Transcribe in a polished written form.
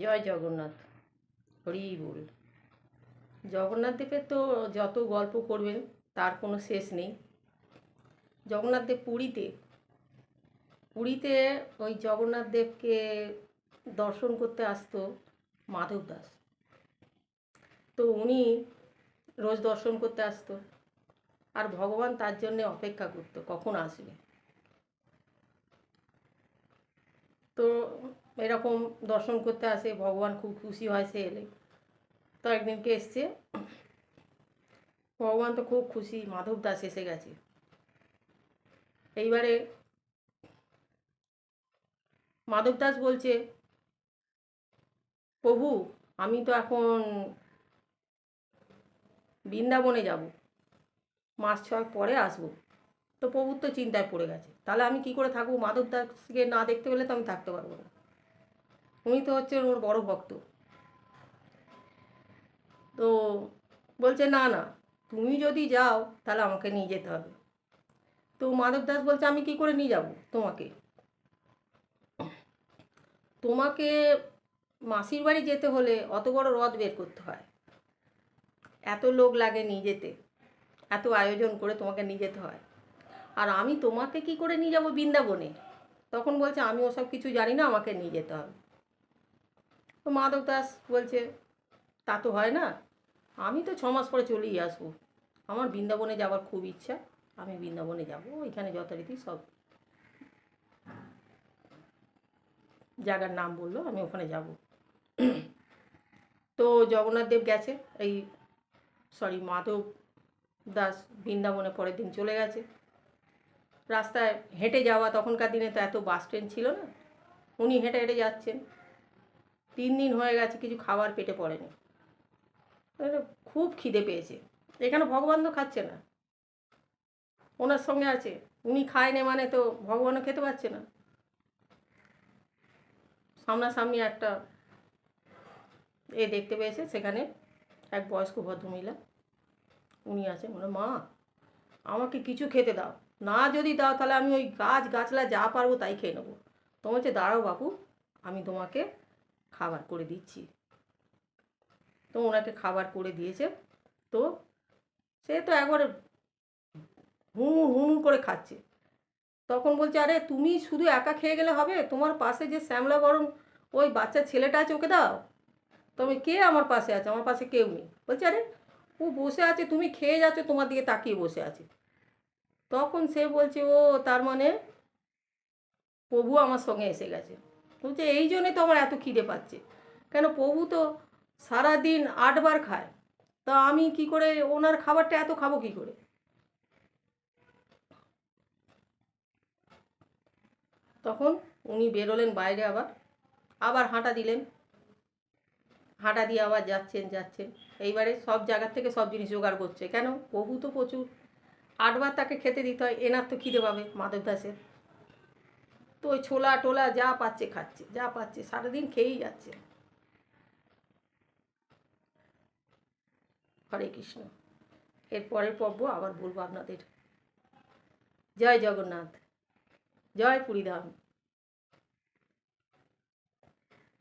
জয় জগন্নাথ। হরি বল। জগন্নাথ দেবের তো যত গল্প করবেন তার কোনো শেষ নেই। জগন্নাথ দেব পুরীতে ওই জগন্নাথ দেবকে দর্শন করতে আসতো মাধব দাস। তো উনি রোজ দর্শন করতে আসতো, আর ভগবান তার জন্যে অপেক্ষা করতো কখন আসবে। তো এরকম দর্শন করতে আসে, ভগবান খুব খুশি হয় সে এলে। তো একদিনকে এসছে, ভগবান তো খুব খুশি মাধব দাস এসে গেছে। এইবারে মাধব দাস বলছে, প্রভু আমি তো এখন বৃন্দাবনে যাব, মাস 6 পরে আসবো। তো প্রভুর তো চিন্তায় পড়ে গেছে, তাহলে আমি কি করে থাকবো? মাধব দাসকে না দেখতে পেলে তো আমি থাকতে পারবো না। উনি তো হচ্ছে ওর বড় ভক্ত। তো বলছে, না না, তুমি যদি যাও তাহলে আমাকে নিয়ে যেতে হবে। তো মাধব দাস বলছে, আমি কি করে নিয়ে যাব তোমাকে? তোমাকে মাসির বাড়ি যেতে হলে অত বড় রথ বের করতে হয়, এত লোক লাগে নিয়ে যেতে, এত আয়োজন করে তোমাকে নিয়ে যেতে হয়। আর আমি তোমাকে কি করে নিয়ে যাব বৃন্দাবনে? তখন বলছে, আমি ওসব কিছু জানি না, আমাকে নিয়ে যেতে হবে। তো মাধব দাস বলছে, তা তো হয় না, আমি তো 6 মাস পরে চলেই আসবো। আমার বৃন্দাবনে যাওয়ার খুব ইচ্ছা, আমি বৃন্দাবনে যাব, ওইখানে যথারীতি সব জায়গার নাম বললো, আমি ওখানে যাব। তো জগন্নাথ দেব গেছে, মাধব দাস বৃন্দাবনে পরের দিন চলে গেছে। রাস্তায় হেঁটে যাওয়া, তখনকার দিনে তো এত বাস ট্রেন ছিল না, উনি হেঁটে হেঁটে যাচ্ছেন। 3 দিন হয়ে গেছে, কিছু খাবার পেটে পড়েনি। খুব খিদে পেয়েছে। এখানে ভগবান তো খাচ্ছে না, ওনার সঙ্গে আছে, উনি খায়নি মানে তো ভগবানও খেতে পারছে না। সামনাসামনি একটা দেখতে পেয়েছে, সেখানে এক বয়স্ক ভদ্রমহিলা, উনি আছেন। বলে, মা আমাকে কিছু খেতে দাও, না যদি দাও তাহলে আমি ওই গাছলা যা পারবো তাই খেয়ে নেবো। তো বলছে, দাঁড়াও বাপু, আমি তোমাকে খাবার করে দিচ্ছি। তো ওনাকে খাবার করে দিয়েছে। তো সে তো একবারে হুমু হুমু করে খাচ্ছে। তখন বলছে, আরে তুমি শুধু একা খেয়ে গেলে হবে? তোমার পাশে যে শ্যামলা বরণ ওই বাচ্চা ছেলেটা আছে, ওকে দাও। তবে কে আমার পাশে আছে? আমার পাশে কেউ নেই। বলছে, আরে ও বসে আছে, তুমি খেয়ে যাচ্ছ, তোমার দিকে তাকিয়ে বসে আছে। তখন সে বলছে, ও তার মানে প্রভু আমার সঙ্গে এসে গেছে। বলছে, এই জন্যই তো আমার এত খিদে পাচ্ছে। কেন, প্রভু তো সারাদিন 8 বার খায়, তা আমি কি করে ওনার খাবারটা এত খাবো কি করে? তখন উনি বেরোলেন বাইরে, আবার হাঁটা দিলেন। হাঁটা দিয়ে আবার যাচ্ছেন। এইবারে সব জায়গার থেকে সব জিনিস জোগাড় করছে। কেন, প্রভু তো প্রচুর, 8 বার তাকে খেতে দিতে হয়, এনার তো খিদে পাবে মাধব দাসের। তো ওই ছোলা টোলা যা পাচ্ছে খাচ্ছে, যা পাচ্ছে সারাদিন খেয়েই যাচ্ছে। হরে কৃষ্ণ। এর পরের পর্ব আবার বলবো আপনাদের। জয় জগন্নাথ, জয় পুরীধাম।